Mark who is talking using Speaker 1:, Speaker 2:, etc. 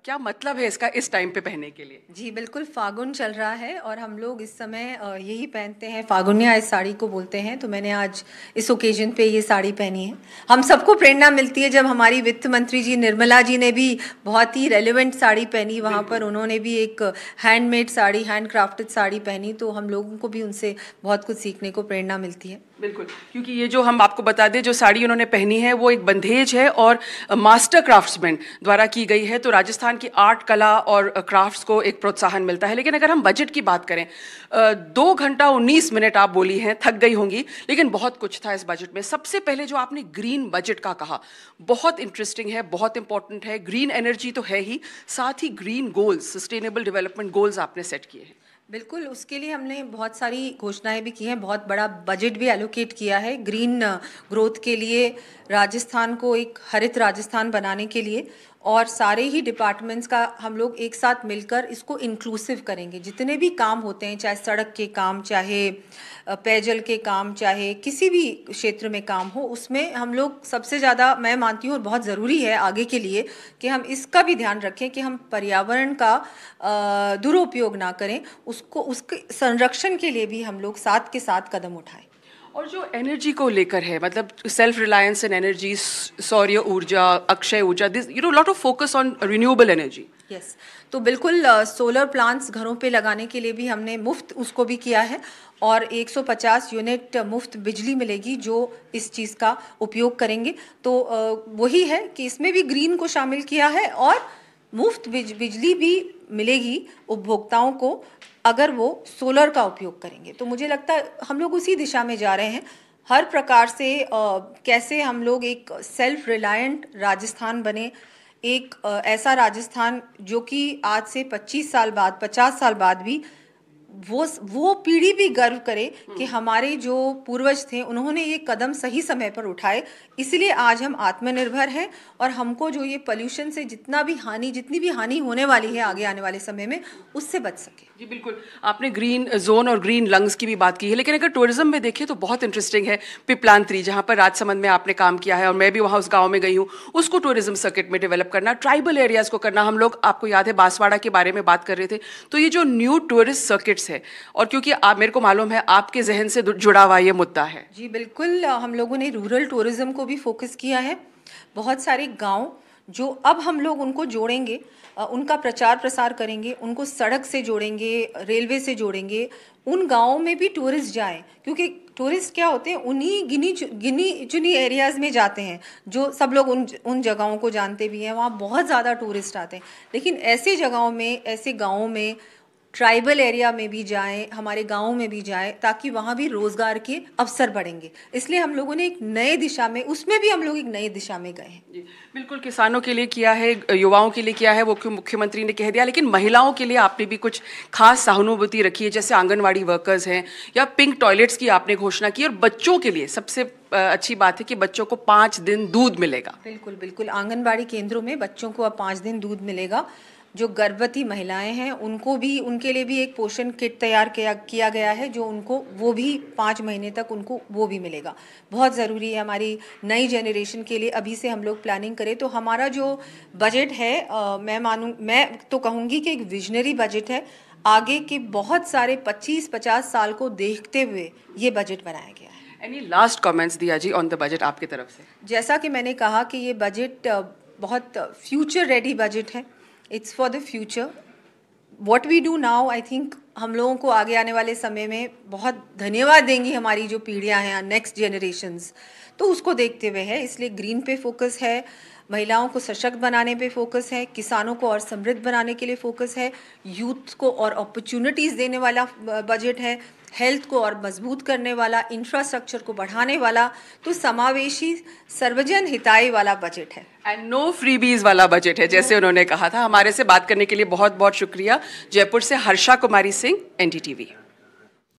Speaker 1: क्या मतलब है इसका इस टाइम पे पहनने के लिए?
Speaker 2: जी बिल्कुल, फागुन चल रहा है और हम लोग इस समय यही पहनते हैं, फागुनिया इस साड़ी को बोलते हैं। तो मैंने आज इस ओकेजन पे ये साड़ी पहनी है। हम सबको प्रेरणा मिलती है जब हमारी वित्त मंत्री जी निर्मला जी ने भी बहुत ही रेलिवेंट साड़ी पहनी, वहाँ पर उन्होंने भी एक handmade sari, hand crafted sari पहनी, तो हम लोगों को भी उनसे बहुत कुछ सीखने को प्रेरणा मिलती है।
Speaker 1: बिल्कुल, क्योंकि ये जो हम आपको बता दें, जो साड़ी उन्होंने पहनी है वो एक बंधेज है और मास्टर क्राफ्ट्समैन द्वारा की गई है। तो राजस्थान की आर्ट, कला और क्राफ्ट्स को एक प्रोत्साहन मिलता है। लेकिन अगर हम बजट की बात करें, 2 घंटा 19 मिनट आप बोली हैं, थक गई होंगी, लेकिन बहुत कुछ था इस बजट में। सबसे पहले जो आपने ग्रीन बजट का कहा, बहुत इंटरेस्टिंग है, बहुत इंपॉर्टेंट है। ग्रीन एनर्जी तो है ही, साथ ही green goals, sustainable development goals आपने सेट किए हैं।
Speaker 2: बिल्कुल, उसके लिए हमने बहुत सारी घोषणाएं भी की हैं, बहुत बड़ा बजट भी एलोकेट किया है ग्रीन ग्रोथ के लिए, राजस्थान को एक हरित राजस्थान बनाने के लिए। और सारे ही डिपार्टमेंट्स का हम लोग एक साथ मिलकर इसको इंक्लूसिव करेंगे। जितने भी काम होते हैं, चाहे सड़क के काम, चाहे पेयजल के काम, चाहे किसी भी क्षेत्र में काम हो, उसमें हम लोग सबसे ज़्यादा, मैं मानती हूँ और बहुत ज़रूरी है आगे के लिए, कि हम इसका भी ध्यान रखें कि हम पर्यावरण का दुरुपयोग ना करें, उसके संरक्षण के लिए भी हम लोग साथ के साथ कदम उठाएं।
Speaker 1: और जो एनर्जी को लेकर है, मतलब सेल्फ रिलायंस इन एनर्जी, सौर्य ऊर्जा, अक्षय ऊर्जा, this lot of focus on renewable energy.
Speaker 2: Yes, तो बिल्कुल सोलर प्लांट्स घरों पे लगाने के लिए भी हमने मुफ्त उसको भी किया है, और 150 यूनिट मुफ्त बिजली मिलेगी जो इस चीज़ का उपयोग करेंगे। तो वही है कि इसमें भी ग्रीन को शामिल किया है, और मुफ्त बिजली भी मिलेगी उपभोक्ताओं को अगर वो सोलर का उपयोग करेंगे। तो मुझे लगता है हम लोग उसी दिशा में जा रहे हैं, हर प्रकार से कैसे हम लोग एक सेल्फ रिलायंट राजस्थान बने, एक ऐसा राजस्थान जो कि आज से 25 साल बाद, 50 साल बाद भी वो पीढ़ी भी गर्व करे कि हमारे जो पूर्वज थे उन्होंने ये कदम सही समय पर उठाए, इसलिए आज हम आत्मनिर्भर हैं, और हमको जो ये पोल्यूशन से जितनी भी हानि होने वाली है आगे आने वाले समय में, उससे बच सके।
Speaker 1: जी बिल्कुल, आपने ग्रीन जोन और ग्रीन लंग्स की भी बात की है। लेकिन अगर टूरिज्म में देखें तो बहुत इंटरेस्टिंग है पिपलांत्री, जहाँ पर राजसमंद में आपने काम किया है, और मैं भी वहाँ उस गाँव में गई हूँ। उसको टूरिज्म सर्किट में डेवलप करना, ट्राइबल एरियाज़ को करना। हम लोग, आपको याद है, बांसवाड़ा के बारे में बात कर रहे थे। तो ये जो न्यू टूरिस्ट सर्किट्स है, और क्योंकि आप, मेरे को मालूम है आपके जहन से जुड़ा हुआ ये मुद्दा है।
Speaker 2: जी बिल्कुल, हम लोगों ने रूरल टूरिज्म को भी फोकस किया है। बहुत सारे गांव जो अब हम लोग उनको जोड़ेंगे, उनका प्रचार प्रसार करेंगे, उनको सड़क से जोड़ेंगे, रेलवे से जोड़ेंगे, उन गांवों में भी टूरिस्ट जाएं, क्योंकि टूरिस्ट क्या होते हैं, उन्हीं गिनी चुनी एरियाज़ में जाते हैं, जो सब लोग उन जगहों को जानते भी हैं, वहाँ बहुत ज़्यादा टूरिस्ट आते हैं। लेकिन ऐसी जगहों में, ऐसे गाँवों में, ट्राइबल एरिया में भी जाएं, हमारे गाँव में भी जाएं, ताकि वहाँ भी रोज़गार के अवसर बढ़ेंगे। इसलिए हम लोगों ने एक नए दिशा में, उसमें भी हम लोग एक नई दिशा में गए हैं।
Speaker 1: जी बिल्कुल, किसानों के लिए किया है, युवाओं के लिए किया है, वो मुख्यमंत्री ने कह दिया। लेकिन महिलाओं के लिए आपने भी कुछ खास सहानुभूति रखी है, जैसे आंगनवाड़ी वर्कर्स हैं, या पिंक टॉयलेट्स की आपने घोषणा की। और बच्चों के लिए सबसे अच्छी बात है कि बच्चों को 5 दिन दूध मिलेगा।
Speaker 2: बिल्कुल बिल्कुल, आंगनबाड़ी केंद्रों में बच्चों को अब 5 दिन दूध मिलेगा। जो गर्भवती महिलाएं हैं उनको भी, उनके लिए भी एक पोषण किट तैयार किया गया है, जो उनको वो भी 5 महीने तक उनको वो भी मिलेगा। बहुत ज़रूरी है हमारी नई जनरेशन के लिए, अभी से हम लोग प्लानिंग करें। तो हमारा जो बजट है, मैं तो कहूँगी कि एक विजनरी बजट है। आगे के बहुत सारे 25-50 साल को देखते हुए ये बजट बनाया गया है।
Speaker 1: एनी लास्ट कमेंट्स दिया जी ऑन द बजट आपकी तरफ से?
Speaker 2: जैसा कि मैंने कहा कि ये बजट बहुत फ्यूचर रेडी बजट है। It's for the future. What we do now, I think हम लोगों को आगे आने वाले समय में बहुत धन्यवाद देंगी हमारी जो पीढ़ियां हैं, नेक्स्ट जनरेशन्स, तो उसको देखते हुए है। इसलिए ग्रीन पे फोकस है, महिलाओं को सशक्त बनाने पे फोकस है, किसानों को और समृद्ध बनाने के लिए फोकस है, यूथ को और अपॉर्चुनिटीज़ देने वाला बजट है, हेल्थ को और मजबूत करने वाला, इंफ्रास्ट्रक्चर को बढ़ाने वाला, तो समावेशी सर्वजन हिताय वाला बजट है।
Speaker 1: एंड नो फ्रीबीज वाला बजट है, जैसे उन्होंने कहा था। हमारे से बात करने के लिए बहुत बहुत शुक्रिया। जयपुर से हर्षा कुमारी सिंह, NDTV।